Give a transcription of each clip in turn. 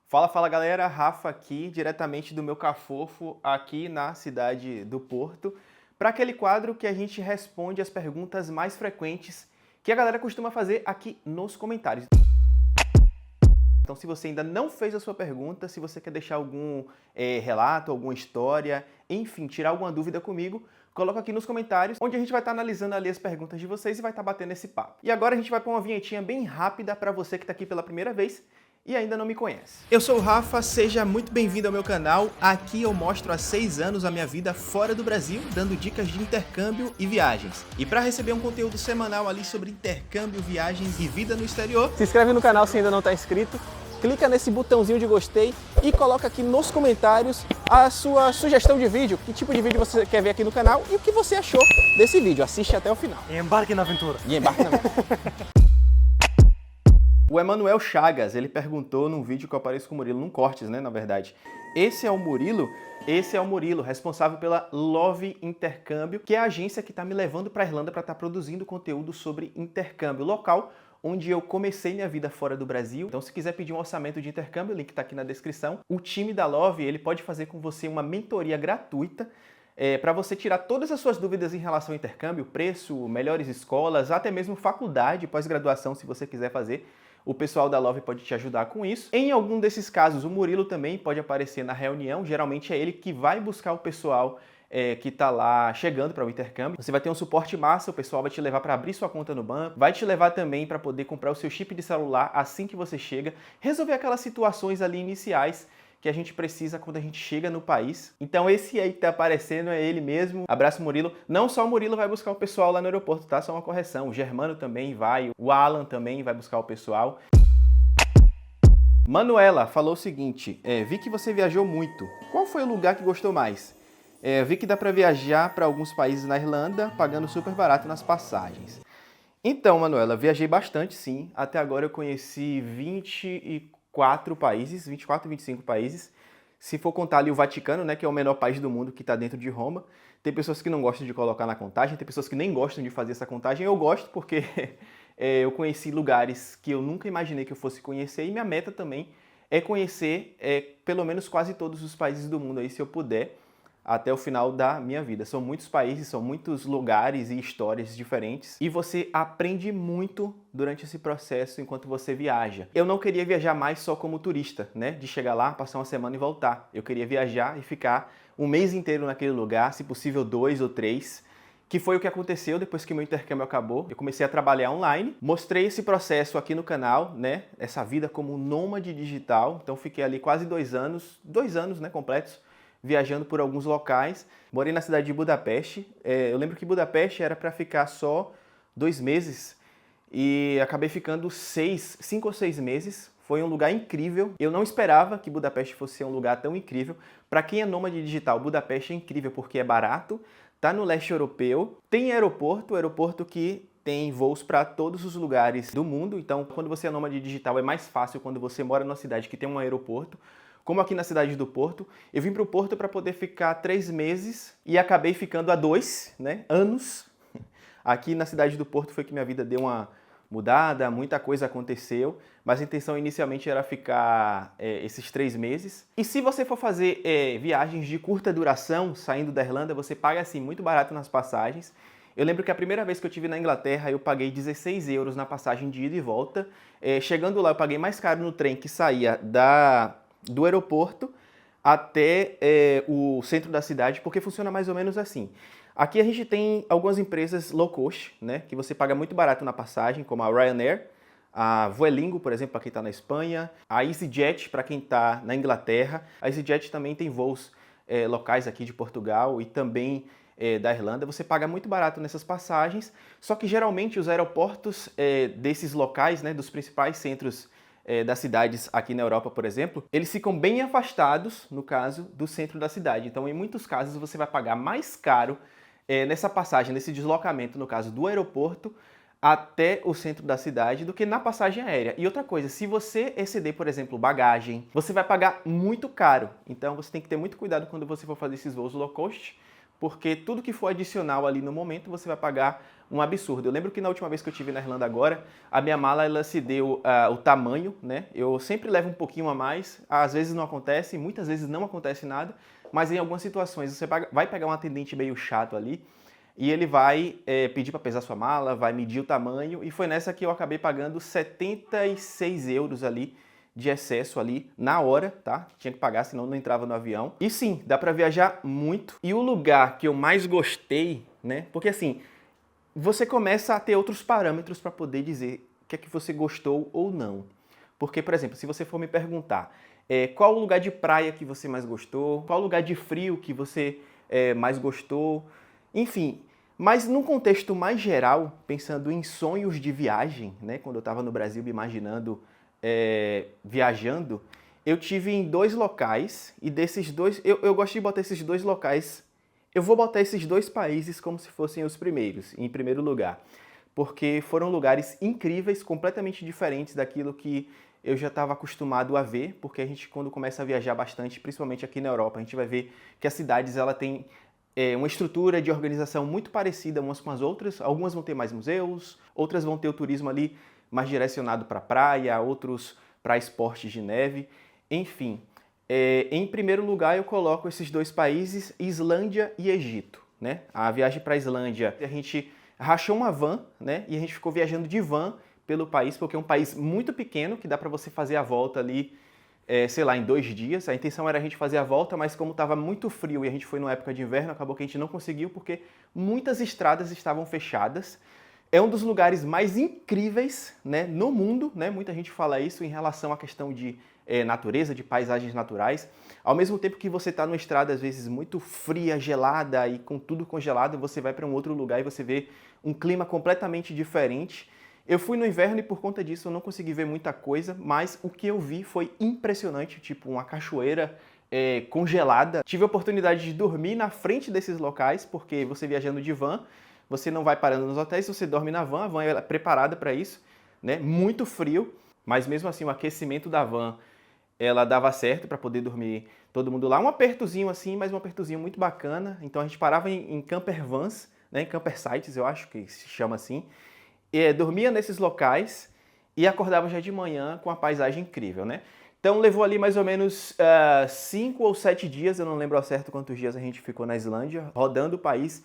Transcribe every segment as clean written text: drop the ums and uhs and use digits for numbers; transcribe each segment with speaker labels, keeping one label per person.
Speaker 1: Fala, fala galera, Rafa aqui, diretamente do meu Cafofo, aqui na cidade do Porto, para aquele quadro que a gente responde as perguntas mais frequentes que a galera costuma fazer aqui nos comentários. Então, se você ainda não fez a sua pergunta, se você quer deixar algum relato, alguma história, enfim, tirar alguma dúvida comigo, coloca aqui nos comentários, onde a gente vai estar analisando ali as perguntas de vocês e vai estar batendo esse papo. E agora a gente vai para uma vinhetinha bem rápida para você que está aqui pela primeira vez e ainda não me conhece. Eu sou o Rafa, seja muito bem-vindo ao meu canal. Aqui eu mostro há 6 anos a minha vida fora do Brasil, dando dicas de intercâmbio e viagens. E para receber um conteúdo semanal ali sobre intercâmbio, viagens e vida no exterior,
Speaker 2: se inscreve no canal se ainda não está inscrito, clica nesse botãozinho de gostei e coloca aqui nos comentários a sua sugestão de vídeo, que tipo de vídeo você quer ver aqui no canal e o que você achou desse vídeo. Assiste até o final.
Speaker 3: E embarque na aventura.
Speaker 2: E embarque na aventura.
Speaker 1: O Emanuel Chagas, ele perguntou num vídeo que eu apareço com o Murilo, num cortes, né, na verdade. Esse é o Murilo, responsável pela Love Intercâmbio, que é a agência que está me levando para a Irlanda para estar produzindo conteúdo sobre intercâmbio local, onde eu comecei minha vida fora do Brasil. Então, se quiser pedir um orçamento de intercâmbio, o link está aqui na descrição. O time da Love, ele pode fazer com você uma mentoria gratuita para você tirar todas as suas dúvidas em relação ao intercâmbio, preço, melhores escolas, até mesmo faculdade, pós-graduação, se você quiser fazer. O pessoal da Love pode te ajudar com isso. Em algum desses casos, o Murilo também pode aparecer na reunião. Geralmente é ele que vai buscar o pessoal que está lá chegando para o intercâmbio. Você vai ter um suporte massa, o pessoal vai te levar para abrir sua conta no banco, vai te levar também para poder comprar o seu chip de celular assim que você chega, resolver aquelas situações ali iniciais que a gente precisa quando a gente chega no país. Então esse aí que tá aparecendo é ele mesmo. Abraço, Murilo. Não só o Murilo vai buscar o pessoal lá no aeroporto, tá? Só uma correção. O Germano também vai, o Alan também vai buscar o pessoal. Manuela falou o seguinte, vi que você viajou muito. Qual foi o lugar que gostou mais? Vi que dá para viajar para alguns países na Irlanda, pagando super barato nas passagens. Então, Manuela, viajei bastante, sim. Até agora eu conheci 24 países, 24, 25 países. Se for contar ali o Vaticano, né, que é o menor país do mundo que está dentro de Roma. Tem pessoas que não gostam de colocar na contagem, tem pessoas que nem gostam de fazer essa contagem. Eu gosto porque eu conheci lugares que eu nunca imaginei que eu fosse conhecer e minha meta também é conhecer pelo menos quase todos os países do mundo aí, se eu puder, até o final da minha vida. São muitos países, são muitos lugares e histórias diferentes e você aprende muito durante esse processo enquanto você viaja. Eu não queria viajar mais só como turista, né? De chegar lá, passar uma semana e voltar. Eu queria viajar e ficar um mês inteiro naquele lugar, se possível 2 ou 3, que foi o que aconteceu depois que meu intercâmbio acabou. Eu comecei a trabalhar online, mostrei esse processo aqui no canal, né? Essa vida como nômade digital. Então fiquei ali quase 2 anos, né, completos, viajando por alguns locais. Morei na cidade de Budapeste. Eu lembro que Budapeste era para ficar só 2 meses e acabei ficando 5 ou 6 meses. Foi um lugar incrível. Eu não esperava que Budapeste fosse um lugar tão incrível. Para quem é nômade digital, Budapeste é incrível porque é barato, tá no leste europeu, tem aeroporto que tem voos para todos os lugares do mundo. Então, quando você é nômade digital, é mais fácil quando você mora numa cidade que tem um aeroporto. Como aqui na cidade do Porto, eu vim para o Porto para poder ficar 3 meses e acabei ficando há 2, né, anos. Aqui na cidade do Porto foi que minha vida deu uma mudada, muita coisa aconteceu, mas a intenção inicialmente era ficar esses 3 meses. E se você for fazer viagens de curta duração, saindo da Irlanda, você paga assim muito barato nas passagens. Eu lembro que a primeira vez que eu estive na Inglaterra, eu paguei 16 euros na passagem de ida e volta. Chegando lá, eu paguei mais caro no trem que saía do aeroporto até o centro da cidade, porque funciona mais ou menos assim. Aqui a gente tem algumas empresas low cost, né, que você paga muito barato na passagem, como a Ryanair, a Vuelingo, por exemplo, para quem está na Espanha, a EasyJet, para quem está na Inglaterra. A EasyJet também tem voos locais aqui de Portugal e também da Irlanda. Você paga muito barato nessas passagens, só que geralmente os aeroportos desses locais, né, dos principais centros das cidades aqui na Europa, por exemplo, eles ficam bem afastados, no caso, do centro da cidade. Então, em muitos casos, você vai pagar mais caro nessa passagem, nesse deslocamento, no caso do aeroporto, até o centro da cidade do que na passagem aérea. E outra coisa, se você exceder, por exemplo, bagagem, você vai pagar muito caro. Então, você tem que ter muito cuidado quando você for fazer esses voos low cost, porque tudo que for adicional ali no momento você vai pagar um absurdo. Eu lembro que na última vez que eu estive na Irlanda agora, a minha mala ela se deu o tamanho, né? Eu sempre levo um pouquinho a mais, às vezes não acontece, muitas vezes não acontece nada, mas em algumas situações você vai pegar um atendente meio chato ali e ele vai pedir para pesar sua mala, vai medir o tamanho, e foi nessa que eu acabei pagando 76 euros ali de excesso ali na hora, tá? Tinha que pagar, senão não entrava no avião. E sim, dá para viajar muito. E o lugar que eu mais gostei, né? Porque assim, você começa a ter outros parâmetros para poder dizer o que é que você gostou ou não. Porque, por exemplo, se você for me perguntar qual o lugar de praia que você mais gostou, qual o lugar de frio que você mais gostou, enfim. Mas num contexto mais geral, pensando em sonhos de viagem, né? Quando eu estava no Brasil me imaginando viajando, eu tive em 2 locais, e desses 2, eu gosto de botar esses 2 locais, eu vou botar esses 2 países como se fossem os primeiros, em primeiro lugar, porque foram lugares incríveis, completamente diferentes daquilo que eu já estava acostumado a ver, porque a gente quando começa a viajar bastante, principalmente aqui na Europa, a gente vai ver que as cidades ela tem uma estrutura de organização muito parecida umas com as outras, algumas vão ter mais museus, outras vão ter o turismo ali mais direcionado para praia, outros para esportes de neve, enfim. Em primeiro lugar eu coloco esses 2 países, Islândia e Egito, né? A viagem para a Islândia, a gente rachou uma van, né? E a gente ficou viajando de van pelo país, porque é um país muito pequeno, que dá para você fazer a volta ali, sei lá, em 2 dias. A intenção era a gente fazer a volta, mas como estava muito frio e a gente foi numa época de inverno, acabou que a gente não conseguiu, porque muitas estradas estavam fechadas. É um dos lugares mais incríveis, né, no mundo, né? Muita gente fala isso em relação à questão de natureza, de paisagens naturais. Ao mesmo tempo que você está numa estrada, às vezes, muito fria, gelada e com tudo congelado, você vai para um outro lugar e você vê um clima completamente diferente. Eu fui no inverno e por conta disso eu não consegui ver muita coisa, mas o que eu vi foi impressionante, tipo uma cachoeira congelada. Tive a oportunidade de dormir na frente desses locais, porque você viajando de van, você não vai parando nos hotéis, você dorme na van, a van é preparada para isso, né? Muito frio, mas mesmo assim o aquecimento da van, ela dava certo para poder dormir todo mundo lá. Um apertozinho assim, mas um apertozinho muito bacana. Então a gente parava em camper vans, né? Em camper sites, eu acho que se chama assim. E dormia nesses locais e acordava já de manhã com uma paisagem incrível, né? Então levou ali mais ou menos 5 ou 7 dias, eu não lembro ao certo quantos dias a gente ficou na Islândia, rodando o país,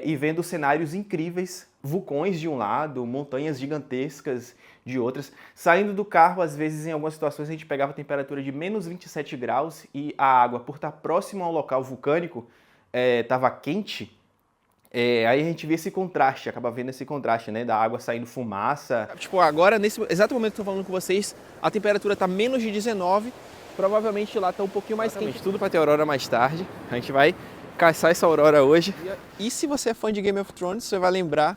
Speaker 1: e vendo cenários incríveis, vulcões de um lado, montanhas gigantescas de outras. Saindo do carro, às vezes, em algumas situações, a gente pegava a temperatura de menos 27 graus e a água, por estar próximo ao local vulcânico, estava quente. Aí a gente vê esse contraste, acaba vendo esse contraste, né? Da água saindo fumaça.
Speaker 2: Tipo, agora, nesse exato momento que eu tô falando com vocês, a temperatura tá menos de 19, provavelmente lá tá um pouquinho mais quente.
Speaker 1: Tudo para ter aurora mais tarde. A gente vai caçar essa aurora hoje.
Speaker 2: E se você é fã de Game of Thrones, você vai lembrar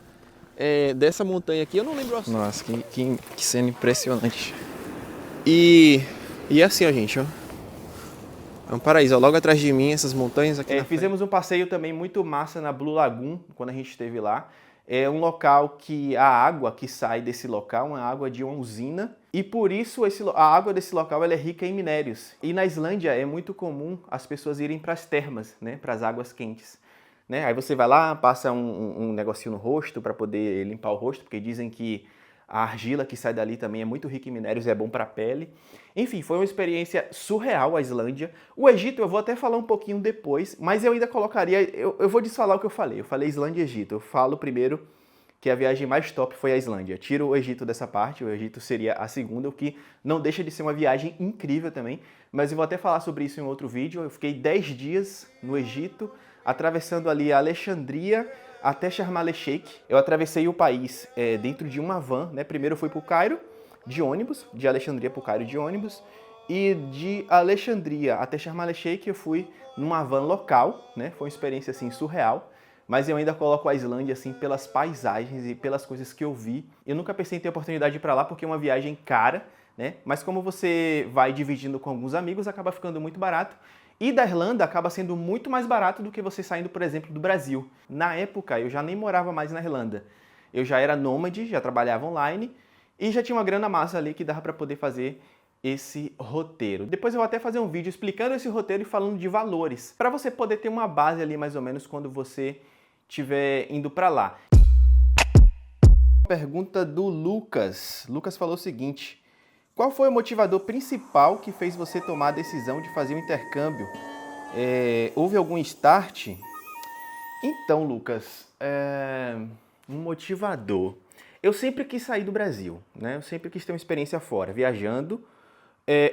Speaker 2: dessa montanha aqui. Eu não lembro...
Speaker 1: Nossa, que cena impressionante. E assim, ó, gente, ó. É um paraíso, ó, logo atrás de mim, essas montanhas aqui. Fizemos um passeio também muito massa na Blue Lagoon, quando a gente esteve lá. É um local que a água que sai desse local é uma água de uma usina. E por isso a água desse local ela é rica em minérios. E na Islândia é muito comum as pessoas irem para as termas, né, para as águas quentes. Né? Aí você vai lá, passa um negocinho no rosto para poder limpar o rosto, porque dizem que a argila que sai dali também é muito rica em minérios e é bom para a pele. Enfim, foi uma experiência surreal a Islândia. O Egito eu vou até falar um pouquinho depois, mas eu ainda colocaria... Eu vou desfalar o que eu falei. Eu falei Islândia e Egito. Eu falo primeiro que a viagem mais top foi a Islândia. Tiro o Egito dessa parte, o Egito seria a segunda, o que não deixa de ser uma viagem incrível também. Mas eu vou até falar sobre isso em outro vídeo. Eu fiquei 10 dias no Egito, atravessando ali a Alexandria até Sharm el-Sheikh. Eu atravessei o país dentro de uma van, né? Primeiro eu fui para o Cairo de ônibus, de Alexandria para o Cairo de ônibus, e de Alexandria até Sharm el-Sheikh eu fui numa van local, né? Foi uma experiência assim surreal, mas eu ainda coloco a Islândia assim pelas paisagens e pelas coisas que eu vi. Eu nunca pensei em ter a oportunidade de ir para lá porque é uma viagem cara, né? Mas como você vai dividindo com alguns amigos, acaba ficando muito barato. E da Irlanda acaba sendo muito mais barato do que você saindo, por exemplo, do Brasil. Na época, eu já nem morava mais na Irlanda. Eu já era nômade, já trabalhava online e já tinha uma grana massa ali que dava para poder fazer esse roteiro. Depois eu vou até fazer um vídeo explicando esse roteiro e falando de valores, para você poder ter uma base ali mais ou menos quando você estiver indo para lá. Pergunta do Lucas. Lucas falou o seguinte: qual foi o motivador principal que fez você tomar a decisão de fazer o intercâmbio? Houve algum start? Então, Lucas, um motivador. Eu sempre quis sair do Brasil, né? Eu sempre quis ter uma experiência fora, viajando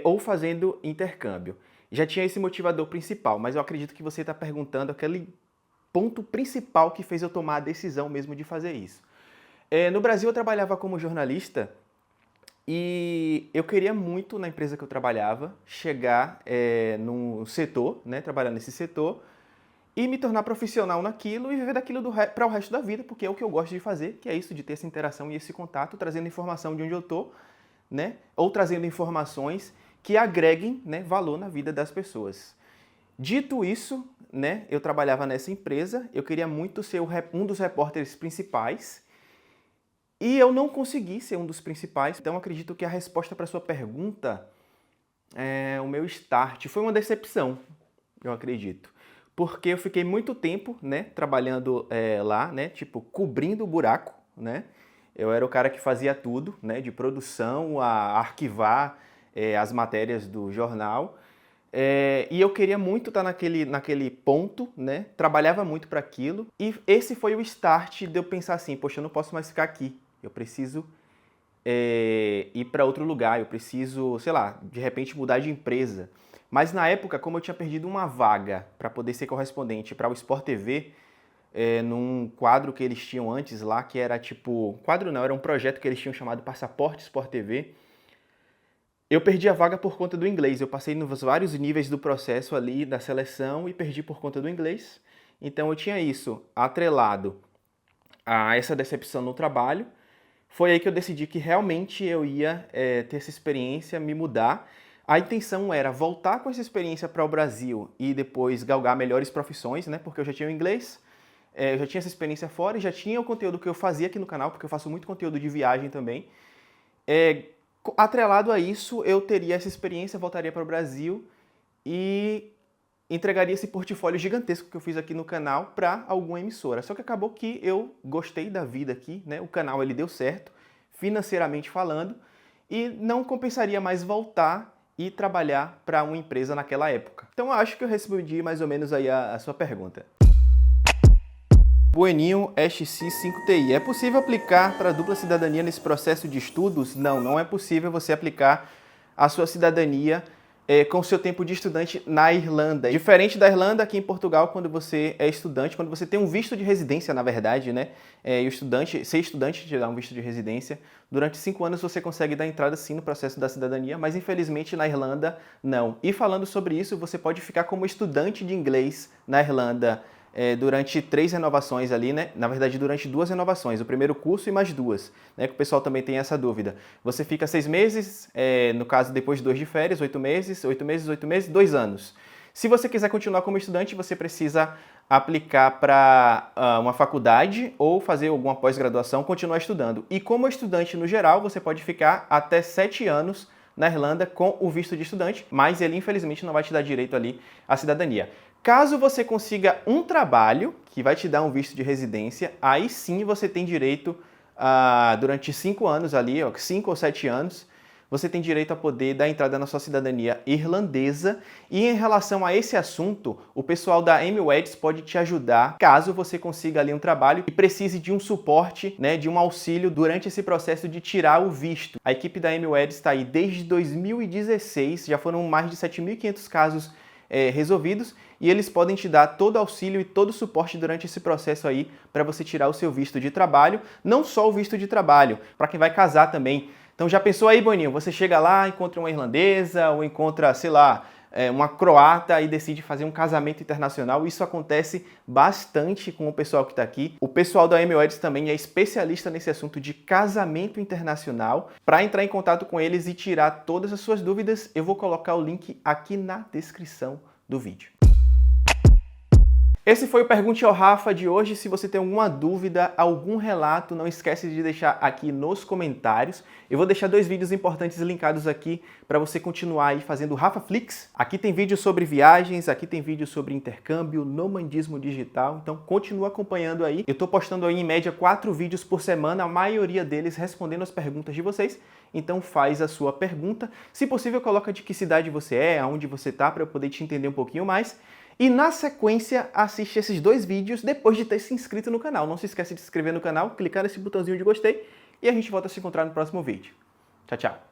Speaker 1: ou fazendo intercâmbio. Já tinha esse motivador principal, mas eu acredito que você está perguntando aquele ponto principal que fez eu tomar a decisão mesmo de fazer isso. No Brasil eu trabalhava como jornalista e eu queria muito na empresa que eu trabalhava chegar num setor, né, trabalhar nesse setor e me tornar profissional naquilo e viver daquilo para o resto da vida, porque é o que eu gosto de fazer, que é isso, de ter essa interação e esse contato, trazendo informação de onde eu estou, né, ou trazendo informações que agreguem, né, valor na vida das pessoas. Dito isso, né, eu trabalhava nessa empresa, eu queria muito ser um dos repórteres principais e eu não consegui ser um dos principais. Então acredito que a resposta para a sua pergunta, o meu start, foi uma decepção, eu acredito. Porque eu fiquei muito tempo, né, trabalhando lá, né, tipo, cobrindo o buraco, né? Eu era o cara que fazia tudo, né, de produção a arquivar as matérias do jornal. E eu queria muito estar naquele ponto, né? Trabalhava muito para aquilo. E esse foi o start de eu pensar assim, poxa, eu não posso mais ficar aqui. Eu preciso ir para outro lugar, eu preciso, sei lá, de repente mudar de empresa. Mas na época, como eu tinha perdido uma vaga para poder ser correspondente para o Sport TV, num quadro que eles tinham antes lá, que era tipo... Quadro não, era um projeto que eles tinham chamado Passaporte Sport TV. Eu perdi a vaga por conta do inglês. Eu passei nos vários níveis do processo ali da seleção e perdi por conta do inglês. Então eu tinha isso atrelado a essa decepção no trabalho. Foi aí que eu decidi que realmente eu ia ter essa experiência, me mudar. A intenção era voltar com essa experiência para o Brasil e depois galgar melhores profissões, né? Porque eu já tinha o inglês, eu já tinha essa experiência fora e já tinha o conteúdo que eu fazia aqui no canal, porque eu faço muito conteúdo de viagem também. Atrelado a isso, eu teria essa experiência, voltaria para o Brasil e entregaria esse portfólio gigantesco que eu fiz aqui no canal para alguma emissora. Só que acabou que eu gostei da vida aqui, né? O canal ele deu certo, financeiramente falando, e não compensaria mais voltar e trabalhar para uma empresa naquela época. Então acho que eu respondi mais ou menos aí a sua pergunta. Bueninho SX5TI. É possível aplicar para a dupla cidadania nesse processo de estudos? Não, não é possível você aplicar a sua cidadania com o seu tempo de estudante na Irlanda. Diferente da Irlanda, aqui em Portugal, quando você é estudante, quando você tem um visto de residência, na verdade, né? E ser estudante te dá um visto de residência. Durante 5 anos você consegue dar entrada sim no processo da cidadania, mas infelizmente na Irlanda não. E falando sobre isso, você pode ficar como estudante de inglês na Irlanda durante 3 renovações ali, né? Na verdade, durante 2 renovações, o primeiro curso e mais 2, né? Que o pessoal também tem essa dúvida. Você fica 6 meses, no caso depois de 2 de férias, 8 meses, 8 meses, 8 meses, 2 anos. Se você quiser continuar como estudante, você precisa aplicar para uma faculdade ou fazer alguma pós-graduação, continuar estudando. E como estudante no geral, você pode ficar até 7 anos na Irlanda com o visto de estudante, mas ele infelizmente não vai te dar direito ali à cidadania. Caso você consiga um trabalho que vai te dar um visto de residência, aí sim você tem direito durante 5 anos ali, 5 ou 7 anos, você tem direito a poder dar entrada na sua cidadania irlandesa. E em relação a esse assunto, o pessoal da MWEDS pode te ajudar caso você consiga ali um trabalho e precise de um suporte, né, de um auxílio durante esse processo de tirar o visto. A equipe da MWEDS está aí desde 2016, já foram mais de 7.500 casos resolvidos e eles podem te dar todo o auxílio e todo o suporte durante esse processo aí para você tirar o seu visto de trabalho, não só o visto de trabalho, para quem vai casar também. Então já pensou aí, Boninho, você chega lá, encontra uma irlandesa ou encontra, sei lá, uma croata e decide fazer um casamento internacional. Isso acontece bastante com o pessoal que está aqui. O pessoal da MWEDS também é especialista nesse assunto de casamento internacional. Para entrar em contato com eles e tirar todas as suas dúvidas, eu vou colocar o link aqui na descrição do vídeo. Esse foi o Pergunte ao Rafa de hoje. Se você tem alguma dúvida, algum relato, não esquece de deixar aqui nos comentários. Eu vou deixar 2 vídeos importantes linkados aqui para você continuar aí fazendo o RafaFlix. Aqui tem vídeo sobre viagens, aqui tem vídeo sobre intercâmbio, nomadismo digital. Então continua acompanhando aí. Eu estou postando aí em média 4 vídeos por semana, a maioria deles respondendo as perguntas de vocês. Então faz a sua pergunta. Se possível, coloca de que cidade você é, aonde você está, para eu poder te entender um pouquinho mais. E na sequência, assiste esses 2 vídeos depois de ter se inscrito no canal. Não se esquece de se inscrever no canal, clicar nesse botãozinho de gostei e a gente volta a se encontrar no próximo vídeo. Tchau, tchau!